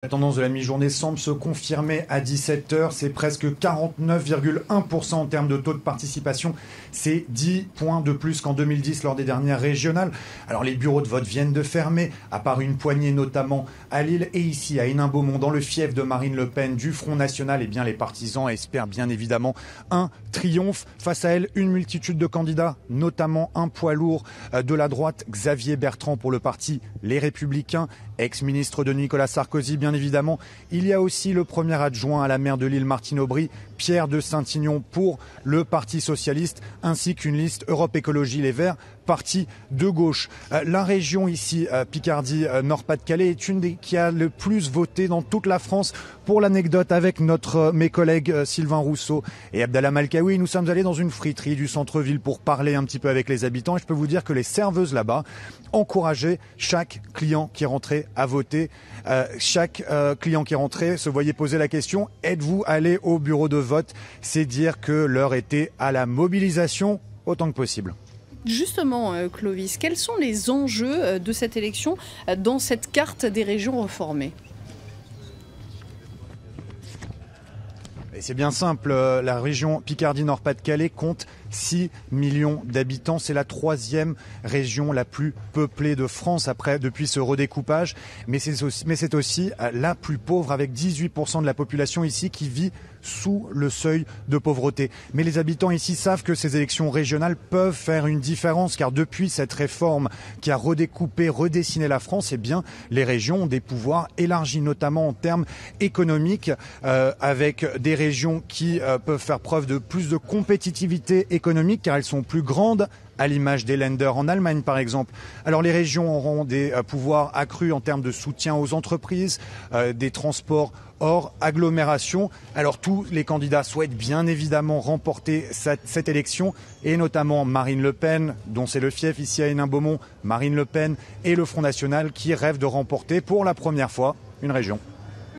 La tendance de la mi-journée semble se confirmer à 17 h. C'est presque 49,1% en termes de taux de participation. C'est 10 points de plus qu'en 2010 lors des dernières régionales. Alors les bureaux de vote viennent de fermer, à part une poignée notamment à Lille et ici à Hénin-Beaumont, dans le fief de Marine Le Pen du Front National. Eh bien les partisans espèrent bien évidemment un triomphe. Face à elle, une multitude de candidats, notamment un poids lourd de la droite, Xavier Bertrand pour le parti Les Républicains, ex-ministre de Nicolas Sarkozy bien évidemment. Il y a aussi le premier adjoint à la maire de Lille, Martine Aubry, Pierre de Saint-Ignon pour le Parti Socialiste, ainsi qu'une liste Europe Écologie Les Verts, parti de gauche. La région ici, Picardie, Nord-Pas-de-Calais, est une des qui a le plus voté dans toute la France. Pour l'anecdote, avec mes collègues Sylvain Rousseau et Abdallah Malkaoui, nous sommes allés dans une friterie du centre-ville pour parler un petit peu avec les habitants. Et je peux vous dire que les serveuses là-bas encourageaient chaque client qui rentrait à voter. Chaque client qui rentrait se voyait poser la question « Êtes-vous allé au bureau de vote ?» C'est dire que l'heure était à la mobilisation autant que possible. Justement, Clovis, quels sont les enjeux de cette élection dans cette carte des régions reformées ? Et c'est bien simple, la région Picardie-Nord-Pas-de-Calais compte 6 millions d'habitants. C'est la troisième région la plus peuplée de France depuis ce redécoupage. Mais c'est aussi la plus pauvre, avec 18% de la population ici qui vit sous le seuil de pauvreté. Mais les habitants ici savent que ces élections régionales peuvent faire une différence, car depuis cette réforme qui a redécoupé, redessiné la France, eh bien, les régions ont des pouvoirs élargis, notamment en termes économiques, avec des régions qui peuvent faire preuve de plus de compétitivité économique, car elles sont plus grandes, à l'image des Länder en Allemagne par exemple. Alors les régions auront des pouvoirs accrus en termes de soutien aux entreprises, des transports hors agglomération. Alors tous les candidats souhaitent bien évidemment remporter cette élection, et notamment Marine Le Pen, dont c'est le fief ici à Hénin-Beaumont, Marine Le Pen et le Front National qui rêvent de remporter pour la première fois une région.